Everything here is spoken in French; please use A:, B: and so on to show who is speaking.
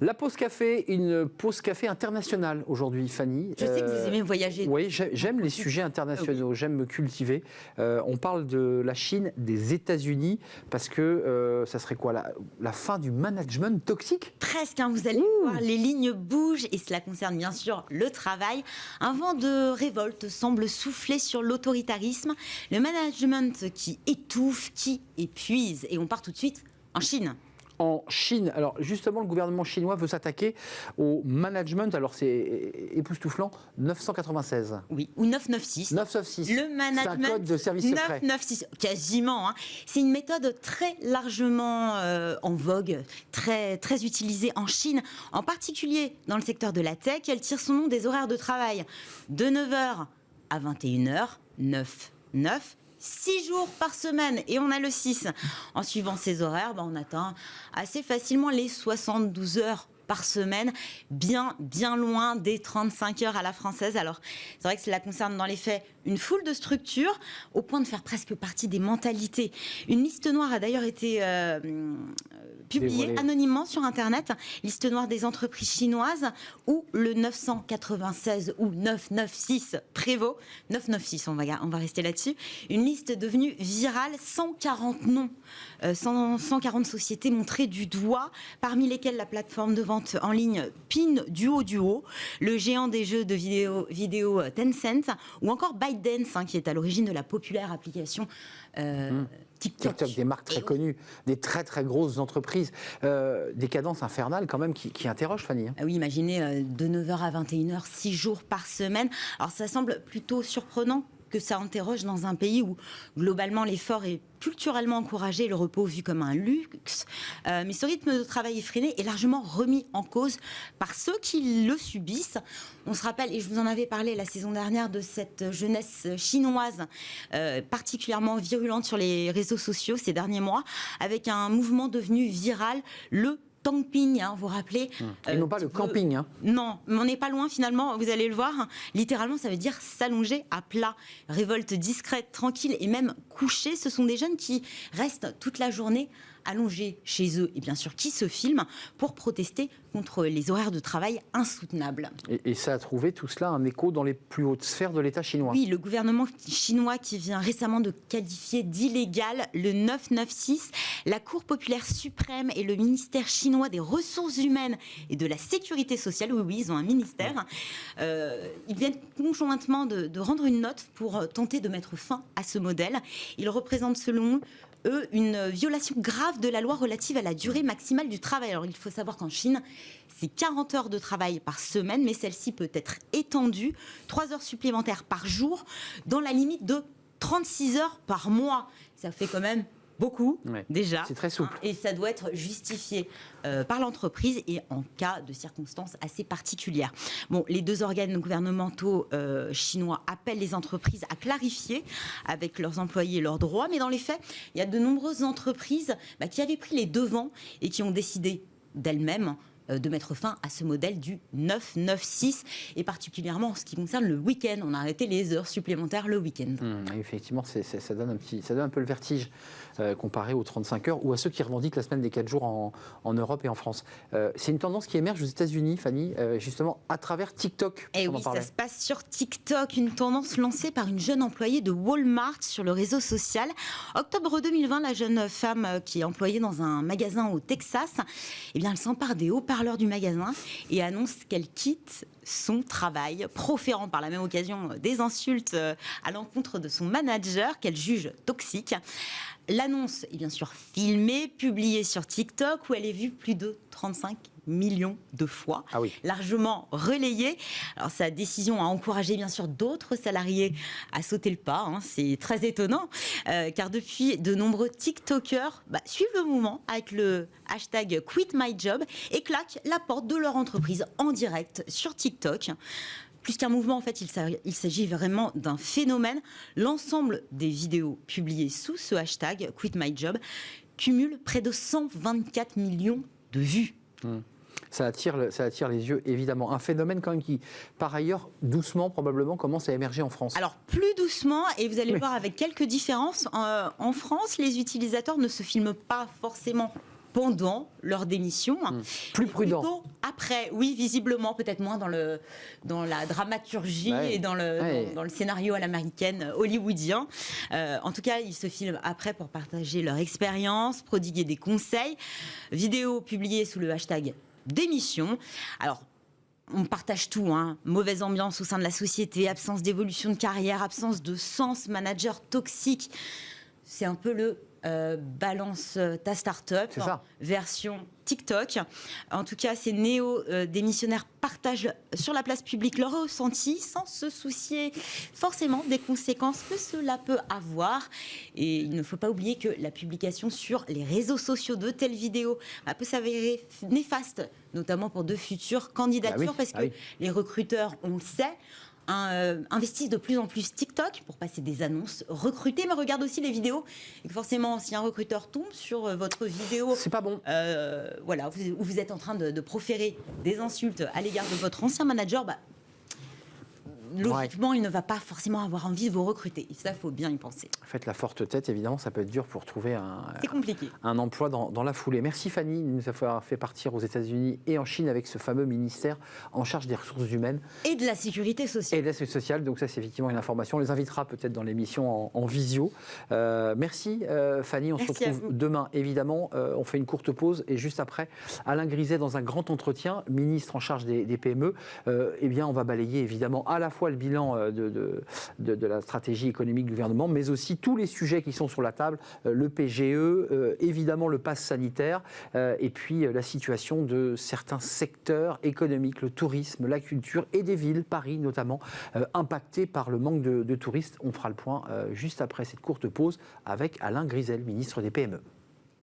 A: La pause café, une pause café internationale aujourd'hui, Fanny.
B: Je sais que vous aimez voyager.
A: Oui, j'aime les sujets internationaux, j'aime me cultiver. On parle de la Chine, des États-Unis, parce que ça serait quoi la fin du management toxique ?
B: Presque, hein, vous allez voir, les lignes bougent et cela concerne bien sûr le travail. Un vent de révolte semble souffler sur l'autoritarisme, le management qui étouffe, qui épuise. Et on part tout de suite en Chine.
A: En Chine, alors justement, le gouvernement chinois veut s'attaquer au management, alors c'est époustouflant, 996.
B: Oui, ou 996.
A: 996.
B: Le management.
A: C'est un code de service secret.
B: 996, quasiment. Hein. C'est une méthode très largement en vogue, très, très utilisée en Chine, en particulier dans le secteur de la tech. Elle tire son nom des horaires de travail de 9h à 21h, 9-9. 6 jours par semaine, et on a le 6. En suivant ces horaires, on atteint assez facilement les 72 heures par semaine, bien loin des 35 heures à la française. Alors, c'est vrai que cela concerne dans les faits une foule de structures, au point de faire presque partie des mentalités. Une liste noire a d'ailleurs été publiée anonymement sur Internet, liste noire des entreprises chinoises, où le 996 ou 996 prévaut. 996, on va rester là-dessus. Une liste devenue virale, 140 noms, 140 sociétés montrées du doigt, parmi lesquelles la plateforme de vente en ligne Pinduoduo, le géant des jeux de vidéo Tencent, ou encore ByteDance, qui est à l'origine de la populaire application TikTok.
A: Des marques très connues, des très très grosses entreprises, des cadences infernales quand même qui interrogent, Fanny.
B: Ah oui, imaginez de 9h à 21h, 6 jours par semaine. Alors ça semble plutôt surprenant que ça interroge dans un pays où globalement l'effort est culturellement encouragé, le repos vu comme un luxe. Mais ce rythme de travail effréné est largement remis en cause par ceux qui le subissent. On se rappelle, et je vous en avais parlé la saison dernière, de cette jeunesse chinoise particulièrement virulente sur les réseaux sociaux ces derniers mois, avec un mouvement devenu viral, le camping, vous vous rappelez
A: Et non pas le camping.
B: Non, mais on n'est pas loin finalement, vous allez le voir. Littéralement, ça veut dire s'allonger à plat. Révolte discrète, tranquille et même couchée. Ce sont des jeunes qui restent toute la journée allongés chez eux et bien sûr qui se filment pour protester contre les horaires de travail insoutenables.
A: Et ça a trouvé tout cela un écho dans les plus hautes sphères de l'État chinois.
B: Oui, le gouvernement chinois qui vient récemment de qualifier d'illégal le 996, la Cour populaire suprême et le ministère chinois des ressources humaines et de la sécurité sociale, oui, ils ont un ministère, ils viennent conjointement de rendre une note pour tenter de mettre fin à ce modèle. Il représente selon eux une violation grave de la loi relative à la durée maximale du travail. Alors il faut savoir qu'en Chine, c'est 40 heures de travail par semaine, mais celle-ci peut être étendue, 3 heures supplémentaires par jour, dans la limite de 36 heures par mois. Ça fait quand même beaucoup, déjà.
A: C'est très souple.
B: Et ça doit être justifié par l'entreprise et en cas de circonstances assez particulières. Bon, les deux organes gouvernementaux chinois appellent les entreprises à clarifier avec leurs employés leurs droits, mais dans les faits, il y a de nombreuses entreprises qui avaient pris les devants et qui ont décidé d'elles-mêmes de mettre fin à ce modèle du 996 et particulièrement en ce qui concerne le week-end. On a arrêté les heures supplémentaires le week-end.
A: Effectivement, ça donne un peu le vertige comparé aux 35 heures ou à ceux qui revendiquent la semaine des 4 jours en Europe et en France. C'est une tendance qui émerge aux États-Unis, Fanny, justement à travers TikTok.
B: Et oui, ça se passe sur TikTok, une tendance lancée par une jeune employée de Walmart sur le réseau social. Octobre 2020, la jeune femme qui est employée dans un magasin au Texas, elle s'empare des haut-parleurs du magasin et annonce qu'elle quitte son travail, proférant par la même occasion des insultes à l'encontre de son manager qu'elle juge toxique. L'annonce est bien sûr filmée, publiée sur TikTok où elle est vue plus de 35 millions de fois, largement relayée. Alors sa décision a encouragé bien sûr d'autres salariés à sauter le pas, c'est très étonnant, car depuis de nombreux TikTokers suivent le mouvement avec le hashtag #QuitMyJob et claquent la porte de leur entreprise en direct sur TikTok. Plus qu'un mouvement, en fait, il s'agit vraiment d'un phénomène. L'ensemble des vidéos publiées sous ce hashtag #QuitMyJob cumule près de 124 millions de vues.
A: Ça attire les yeux, évidemment. Un phénomène quand même qui, par ailleurs, doucement, probablement, commence à émerger en France.
B: Alors, plus doucement, et vous allez voir avec quelques différences. En France, les utilisateurs ne se filment pas forcément pendant leur démission.
A: Plus prudent.
B: Plutôt après, oui, visiblement, peut-être moins dans la dramaturgie et dans le scénario à l'américaine hollywoodien. En tout cas, ils se filment après pour partager leur expérience, prodiguer des conseils. Vidéo publiée sous le hashtag démission. Alors, on partage tout, hein. Mauvaise ambiance au sein de la société, absence d'évolution de carrière, absence de sens, manager toxique. C'est un peu le balance ta start-up version TikTok. En tout cas, ces néo-démissionnaires partagent sur la place publique leur ressenti sans se soucier forcément des conséquences que cela peut avoir. Et il ne faut pas oublier que la publication sur les réseaux sociaux de telles vidéos peut s'avérer néfaste, notamment pour de futures candidatures, parce que les recruteurs, on le sait, investissent de plus en plus TikTok pour passer des annonces, recruter, mais regardent aussi les vidéos. Et que forcément, si un recruteur tombe sur votre vidéo,
A: c'est pas bon.
B: Voilà, où vous êtes en train de proférer des insultes à l'égard de votre ancien manager, logiquement, il ne va pas forcément avoir envie de vous recruter. Et ça, il faut bien y penser.
A: Faites la forte tête, évidemment, ça peut être dur pour trouver un emploi dans la foulée. Merci Fanny de nous avoir fait partir aux États-Unis et en Chine avec ce fameux ministère en charge des ressources humaines.
B: Et de la sécurité sociale.
A: Et de la sécurité sociale, donc ça c'est effectivement une information. On les invitera peut-être dans l'émission en visio. Merci Fanny, on se retrouve demain évidemment. On fait une courte pause et juste après, Alain Griset dans un grand entretien, ministre en charge des PME, eh bien on va balayer évidemment à la fois le bilan de la stratégie économique du gouvernement, mais aussi tous les sujets qui sont sur la table, le PGE, évidemment le pass sanitaire, et puis la situation de certains secteurs économiques, le tourisme, la culture et des villes, Paris notamment, impactées par le manque de touristes. On fera le point juste après cette courte pause avec Alain Griset, ministre des PME.